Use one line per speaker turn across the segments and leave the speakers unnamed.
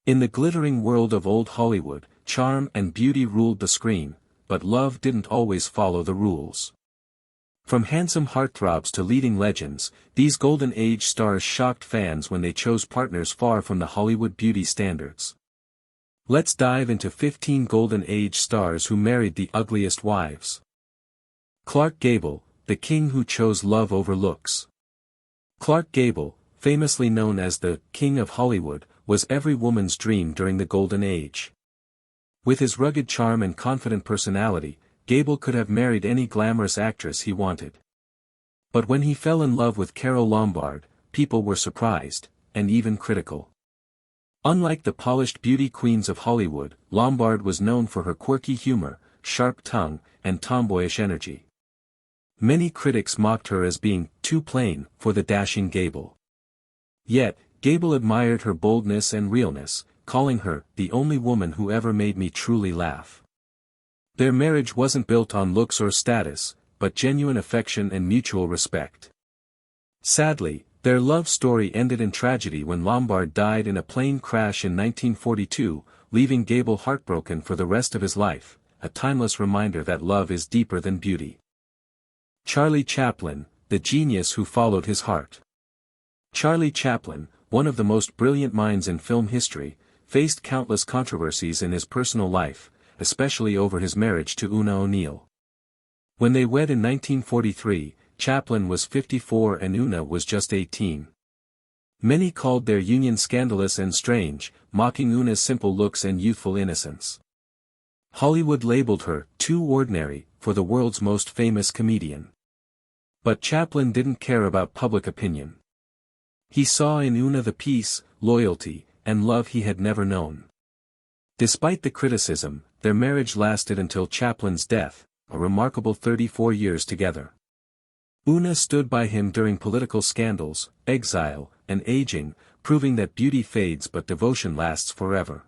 In the glittering world of old Hollywood, charm and beauty ruled the screen, but love didn't always follow the rules. From handsome heartthrobs to leading legends, these Golden Age stars shocked fans when they chose partners far from the Hollywood beauty standards. Let's dive into 15 Golden Age stars who married the ugliest wives. Clark Gable, the king who chose love over looks. Clark Gable, famously known as the King of Hollywood, was every woman's dream during the Golden Age. With his rugged charm and confident personality, Gable could have married any glamorous actress he wanted. But when he fell in love with Carole Lombard, people were surprised, and even critical. Unlike the polished beauty queens of Hollywood, Lombard was known for her quirky humor, sharp tongue, and tomboyish energy. Many critics mocked her as being too plain for the dashing Gable. Yet, Gable admired her boldness and realness, calling her the only woman who ever made me truly laugh. Their marriage wasn't built on looks or status, but genuine affection and mutual respect. Sadly, their love story ended in tragedy when Lombard died in a plane crash in 1942, leaving Gable heartbroken for the rest of his life, a timeless reminder that love is deeper than beauty. Charlie Chaplin, the genius who followed his heart. Charlie Chaplin, one of the most brilliant minds in film history, faced countless controversies in his personal life, especially over his marriage to Una O'Neill. When they wed in 1943, Chaplin was 54 and Una was just 18. Many called their union scandalous and strange, mocking Una's simple looks and youthful innocence. Hollywood labeled her too ordinary for the world's most famous comedian. But Chaplin didn't care about public opinion. He saw in Una the peace, loyalty, and love he had never known. Despite the criticism, their marriage lasted until Chaplin's death, a remarkable 34 years together. Una stood by him during political scandals, exile, and aging, proving that beauty fades but devotion lasts forever.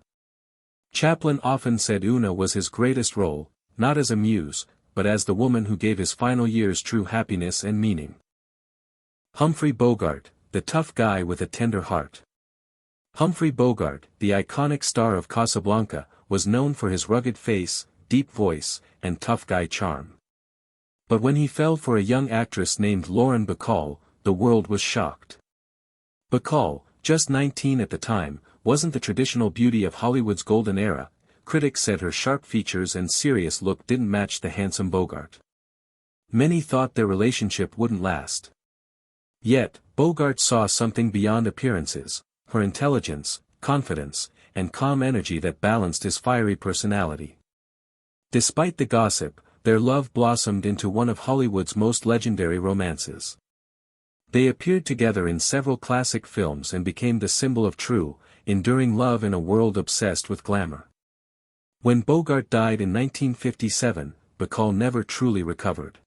Chaplin often said Una was his greatest role, not as a muse, but as the woman who gave his final years true happiness and meaning. Humphrey Bogart, the tough guy with a tender heart. Humphrey Bogart, the iconic star of Casablanca, was known for his rugged face, deep voice, and tough guy charm. But when he fell for a young actress named Lauren Bacall, the world was shocked. Bacall, just 19 at the time, wasn't the traditional beauty of Hollywood's golden era. Critics said her sharp features and serious look didn't match the handsome Bogart. Many thought their relationship wouldn't last. Yet, Bogart saw something beyond appearances, her intelligence, confidence, and calm energy that balanced his fiery personality. Despite the gossip, their love blossomed into one of Hollywood's most legendary romances. They appeared together in several classic films and became the symbol of true, enduring love in a world obsessed with glamour. When Bogart died in 1957, Bacall never truly recovered.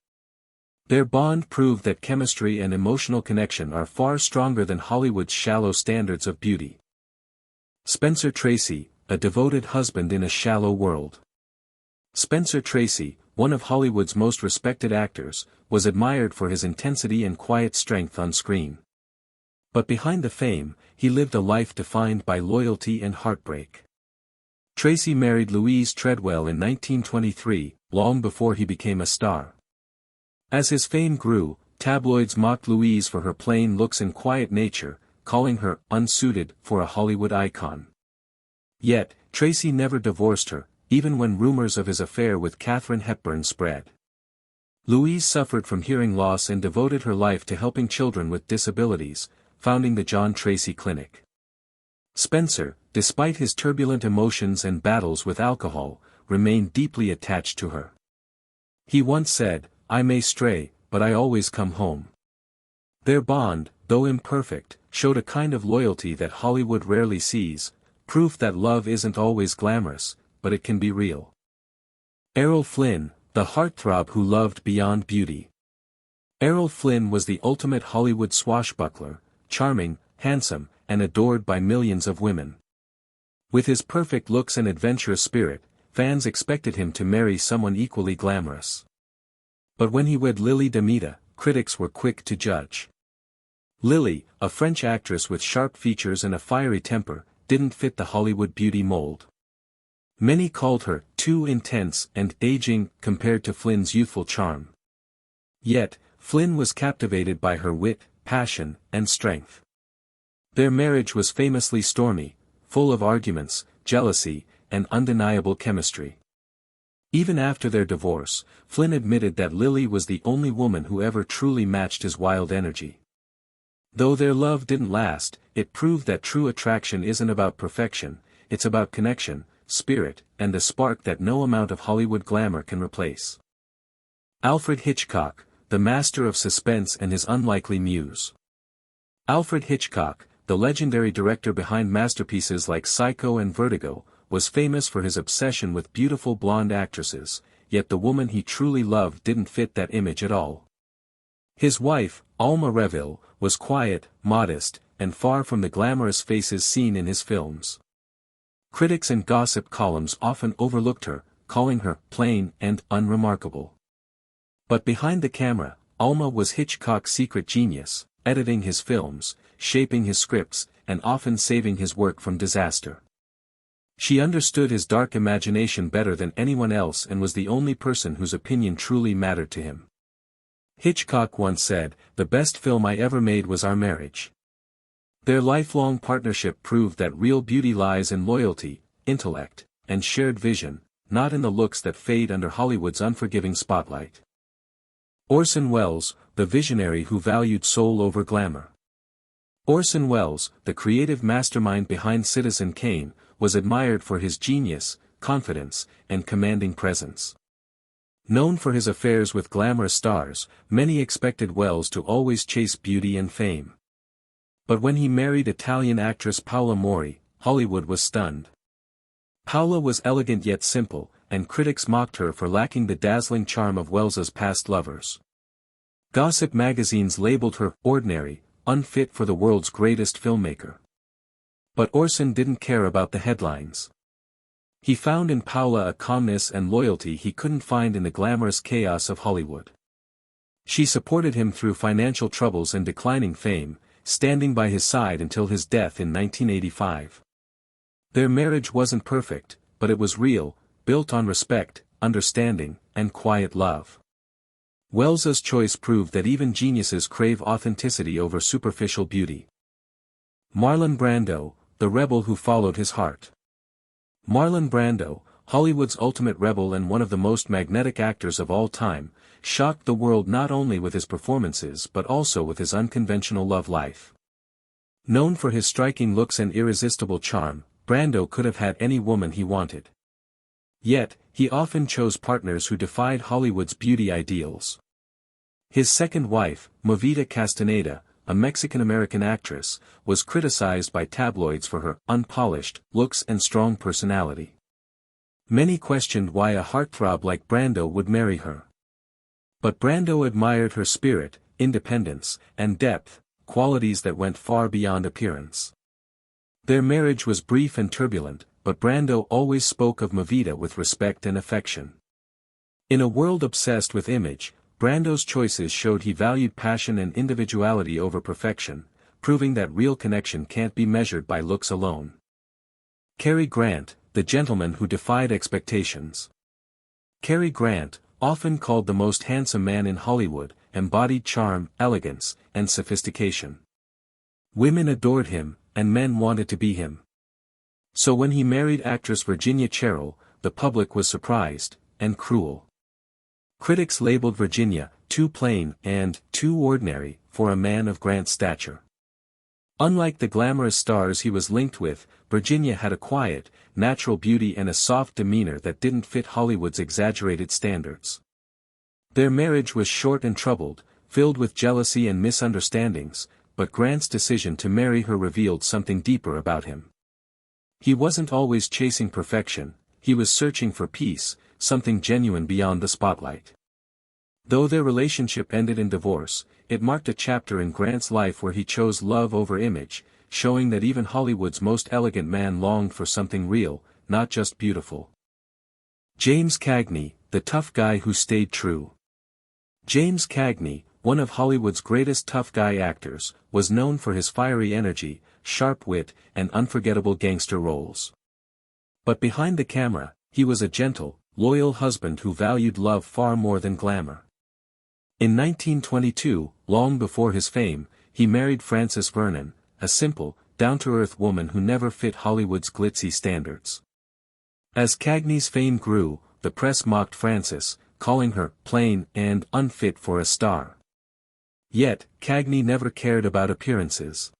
Their bond proved that chemistry and emotional connection are far stronger than Hollywood's shallow standards of beauty. Spencer Tracy, a devoted husband in a shallow world. Spencer Tracy, one of Hollywood's most respected actors, was admired for his intensity and quiet strength on screen. But behind the fame, he lived a life defined by loyalty and heartbreak. Tracy married Louise Treadwell in 1923, long before he became a star. As his fame grew, tabloids mocked Louise for her plain looks and quiet nature, calling her unsuited for a Hollywood icon. Yet, Tracy never divorced her, even when rumors of his affair with Katharine Hepburn spread. Louise suffered from hearing loss and devoted her life to helping children with disabilities, founding the John Tracy Clinic. Spencer, despite his turbulent emotions and battles with alcohol, remained deeply attached to her. He once said, "I may stray, but I always come home." Their bond, though imperfect, showed a kind of loyalty that Hollywood rarely sees, proof that love isn't always glamorous, but it can be real. Errol Flynn, the heartthrob who loved beyond beauty. Errol Flynn was the ultimate Hollywood swashbuckler, charming, handsome, and adored by millions of women. With his perfect looks and adventurous spirit, fans expected him to marry someone equally glamorous. But when he wed Lily Demita, critics were quick to judge. Lily, a French actress with sharp features and a fiery temper, didn't fit the Hollywood beauty mold. Many called her too intense and aging compared to Flynn's youthful charm. Yet, Flynn was captivated by her wit, passion, and strength. Their marriage was famously stormy, full of arguments, jealousy, and undeniable chemistry. Even after their divorce, Flynn admitted that Lily was the only woman who ever truly matched his wild energy. Though their love didn't last, it proved that true attraction isn't about perfection, it's about connection, spirit, and a spark that no amount of Hollywood glamour can replace. Alfred Hitchcock, the master of suspense and his unlikely muse. Alfred Hitchcock, the legendary director behind masterpieces like Psycho and Vertigo, was famous for his obsession with beautiful blonde actresses, yet the woman he truly loved didn't fit that image at all. His wife, Alma Reville, was quiet, modest, and far from the glamorous faces seen in his films. Critics and gossip columns often overlooked her, calling her plain and unremarkable. But behind the camera, Alma was Hitchcock's secret genius, editing his films, shaping his scripts, and often saving his work from disaster. She understood his dark imagination better than anyone else and was the only person whose opinion truly mattered to him. Hitchcock once said, "The best film I ever made was our marriage." Their lifelong partnership proved that real beauty lies in loyalty, intellect, and shared vision, not in the looks that fade under Hollywood's unforgiving spotlight. Orson Welles, the visionary who valued soul over glamour. Orson Welles, the creative mastermind behind Citizen Kane, was admired for his genius, confidence, and commanding presence. Known for his affairs with glamorous stars, many expected Welles to always chase beauty and fame. But when he married Italian actress Paola Mori, Hollywood was stunned. Paola was elegant yet simple, and critics mocked her for lacking the dazzling charm of Welles's past lovers. Gossip magazines labeled her ordinary, unfit for the world's greatest filmmaker. But Orson didn't care about the headlines. He found in Paola a calmness and loyalty he couldn't find in the glamorous chaos of Hollywood. She supported him through financial troubles and declining fame, standing by his side until his death in 1985. Their marriage wasn't perfect, but it was real, built on respect, understanding, and quiet love. Welles's choice proved that even geniuses crave authenticity over superficial beauty. Marlon Brando, the rebel who followed his heart. Marlon Brando, Hollywood's ultimate rebel and one of the most magnetic actors of all time, shocked the world not only with his performances but also with his unconventional love life. Known for his striking looks and irresistible charm, Brando could have had any woman he wanted. Yet, he often chose partners who defied Hollywood's beauty ideals. His second wife, Movida Castaneda, a Mexican-American actress, was criticized by tabloids for her unpolished looks and strong personality. Many questioned why a heartthrob like Brando would marry her. But Brando admired her spirit, independence, and depth, qualities that went far beyond appearance. Their marriage was brief and turbulent, but Brando always spoke of Movida with respect and affection. In a world obsessed with image, Brando's choices showed he valued passion and individuality over perfection, proving that real connection can't be measured by looks alone. Cary Grant, the gentleman who defied expectations. Cary Grant, often called the most handsome man in Hollywood, embodied charm, elegance, and sophistication. Women adored him, and men wanted to be him. So when he married actress Virginia Cherrill, the public was surprised, and cruel. Critics labeled Virginia, too plain and too ordinary, for a man of Grant's stature. Unlike the glamorous stars he was linked with, Virginia had a quiet, natural beauty and a soft demeanor that didn't fit Hollywood's exaggerated standards. Their marriage was short and troubled, filled with jealousy and misunderstandings, but Grant's decision to marry her revealed something deeper about him. He wasn't always chasing perfection, he was searching for peace, something genuine beyond the spotlight. Though their relationship ended in divorce, it marked a chapter in Grant's life where he chose love over image, showing that even Hollywood's most elegant man longed for something real, not just beautiful. James Cagney, the tough guy who stayed true. James Cagney, one of Hollywood's greatest tough guy actors, was known for his fiery energy, sharp wit, and unforgettable gangster roles. But behind the camera, he was a gentle, loyal husband who valued love far more than glamour. In 1922, long before his fame, he married Frances Vernon, a simple, down-to-earth woman who never fit Hollywood's glitzy standards. As Cagney's fame grew, the press mocked Frances, calling her plain and unfit for a star. Yet, Cagney never cared about appearances.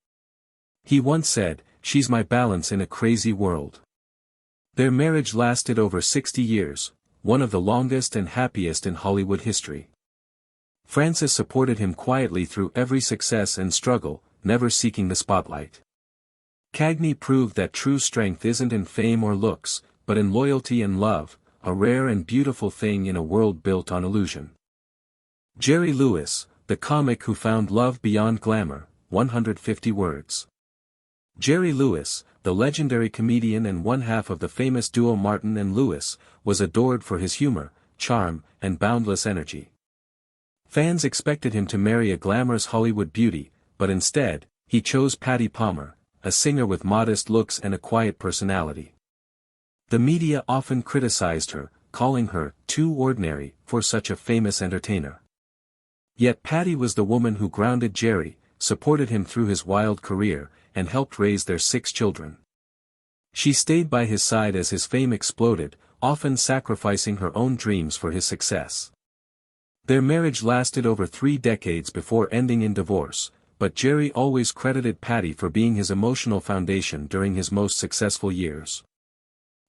He once said, "She's my balance in a crazy world." Their marriage lasted over 60 years, one of the longest and happiest in Hollywood history. Frances supported him quietly through every success and struggle, never seeking the spotlight. Cagney proved that true strength isn't in fame or looks, but in loyalty and love, a rare and beautiful thing in a world built on illusion. Jerry Lewis, the comic who found love beyond glamour, 150 words. Jerry Lewis, the legendary comedian and one half of the famous duo Martin and Lewis, was adored for his humor, charm, and boundless energy. Fans expected him to marry a glamorous Hollywood beauty, but instead, he chose Patty Palmer, a singer with modest looks and a quiet personality. The media often criticized her, calling her too ordinary for such a famous entertainer. Yet Patty was the woman who grounded Jerry, supported him through his wild career, and helped raise their 6 children. She stayed by his side as his fame exploded, often sacrificing her own dreams for his success. Their marriage lasted over 3 decades before ending in divorce, but Jerry always credited Patty for being his emotional foundation during his most successful years.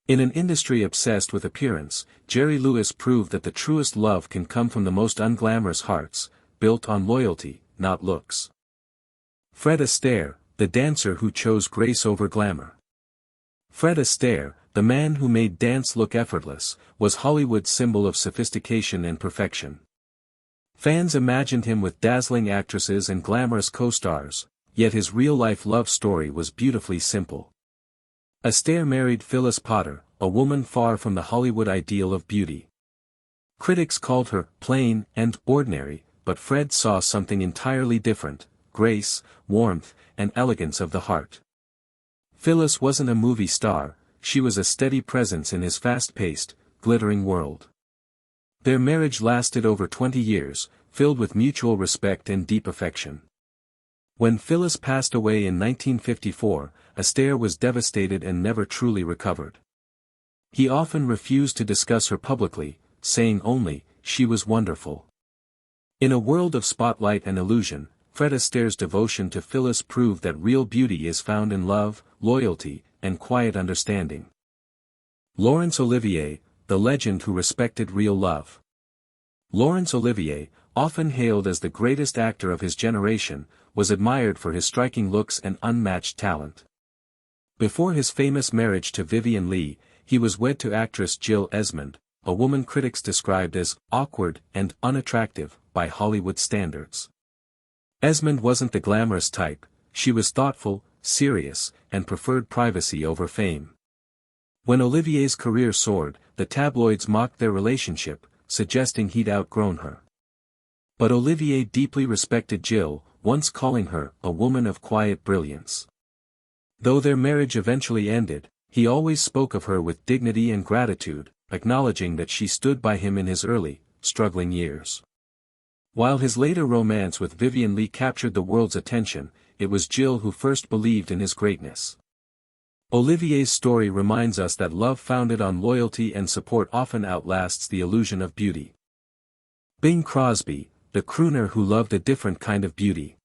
In an industry obsessed with appearance, Jerry Lewis proved that the truest love can come from the most unglamorous hearts, built on loyalty, not looks. Fred Astaire, the dancer who chose grace over glamour. Fred Astaire, the man who made dance look effortless, was Hollywood's symbol of sophistication and perfection. Fans imagined him with dazzling actresses and glamorous co-stars, yet his real-life love story was beautifully simple. Astaire married Phyllis Potter, a woman far from the Hollywood ideal of beauty. Critics called her plain and ordinary, but Fred saw something entirely different: grace, warmth, and elegance of the heart. Phyllis wasn't a movie star, she was a steady presence in his fast-paced, glittering world. Their marriage lasted over 20 years, filled with mutual respect and deep affection. When Phyllis passed away in 1954, Astaire was devastated and never truly recovered. He often refused to discuss her publicly, saying only, "She was wonderful." In a world of spotlight and illusion, Fred Astaire's devotion to Phyllis proved that real beauty is found in love, loyalty, and quiet understanding. Laurence Olivier, the legend who respected real love. Laurence Olivier, often hailed as the greatest actor of his generation, was admired for his striking looks and unmatched talent. Before his famous marriage to Vivien Leigh, he was wed to actress Jill Esmond, a woman critics described as awkward and unattractive by Hollywood standards. Esmond wasn't the glamorous type, she was thoughtful, serious, and preferred privacy over fame. When Olivier's career soared, the tabloids mocked their relationship, suggesting he'd outgrown her. But Olivier deeply respected Jill, once calling her a woman of quiet brilliance. Though their marriage eventually ended, he always spoke of her with dignity and gratitude, acknowledging that she stood by him in his early, struggling years. While his later romance with Vivien Leigh captured the world's attention, it was Jill who first believed in his greatness. Olivier's story reminds us that love founded on loyalty and support often outlasts the illusion of beauty. Bing Crosby, the crooner who loved a different kind of beauty.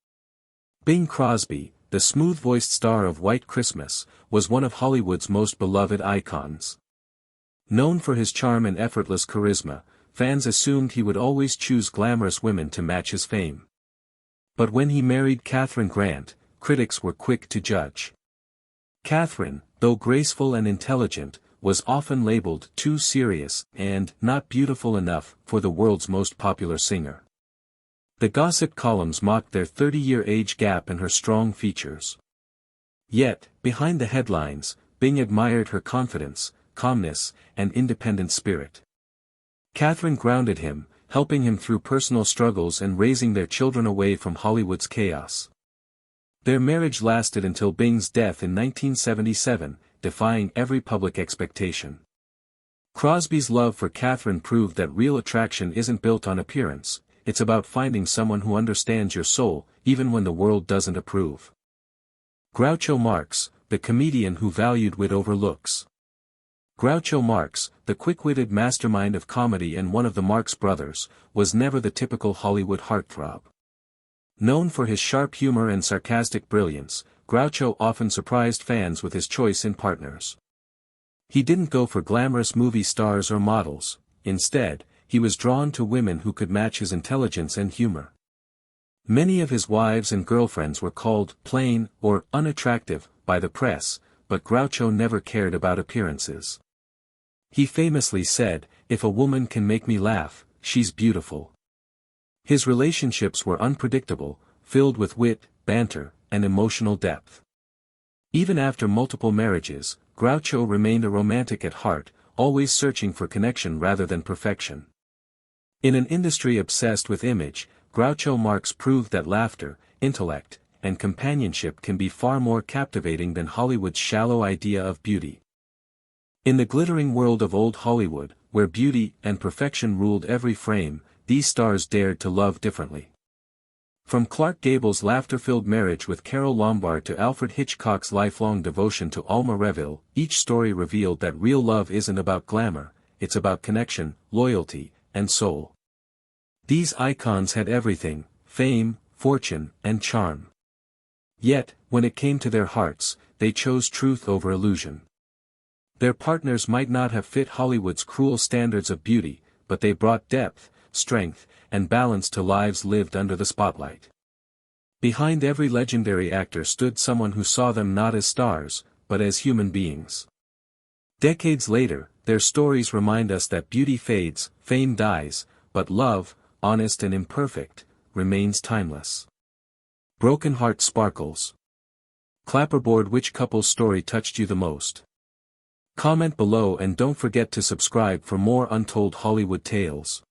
Bing Crosby, the smooth-voiced star of White Christmas, was one of Hollywood's most beloved icons. Known for his charm and effortless charisma, fans assumed he would always choose glamorous women to match his fame. But when he married Kathryn Grant, critics were quick to judge. Kathryn, though graceful and intelligent, was often labeled too serious and not beautiful enough for the world's most popular singer. The gossip columns mocked their 30-year age gap and her strong features. Yet, behind the headlines, Bing admired her confidence, calmness, and independent spirit. Kathryn grounded him, helping him through personal struggles and raising their children away from Hollywood's chaos. Their marriage lasted until Bing's death in 1977, defying every public expectation. Crosby's love for Catherine proved that real attraction isn't built on appearance, it's about finding someone who understands your soul, even when the world doesn't approve. Groucho Marx, the comedian who valued wit over looks. Groucho Marx, the quick-witted mastermind of comedy and one of the Marx brothers, was never the typical Hollywood heartthrob. Known for his sharp humor and sarcastic brilliance, Groucho often surprised fans with his choice in partners. He didn't go for glamorous movie stars or models, instead, he was drawn to women who could match his intelligence and humor. Many of his wives and girlfriends were called plain or unattractive by the press, but Groucho never cared about appearances. He famously said, "If a woman can make me laugh, she's beautiful." His relationships were unpredictable, filled with wit, banter, and emotional depth. Even after multiple marriages, Groucho remained a romantic at heart, always searching for connection rather than perfection. In an industry obsessed with image, Groucho Marx proved that laughter, intellect, and companionship can be far more captivating than Hollywood's shallow idea of beauty. In the glittering world of old Hollywood, where beauty and perfection ruled every frame, these stars dared to love differently. From Clark Gable's laughter-filled marriage with Carole Lombard to Alfred Hitchcock's lifelong devotion to Alma Reville, each story revealed that real love isn't about glamour, it's about connection, loyalty, and soul. These icons had everything: fame, fortune, and charm. Yet, when it came to their hearts, they chose truth over illusion. Their partners might not have fit Hollywood's cruel standards of beauty, but they brought depth, strength, and balance to lives lived under the spotlight. Behind every legendary actor stood someone who saw them not as stars, but as human beings. Decades later, their stories remind us that beauty fades, fame dies, but love, honest and imperfect, remains timeless. Broken Heart Sparkles. Clapperboard, which couple's story touched you the most? Comment below and don't forget to subscribe for more untold Hollywood tales.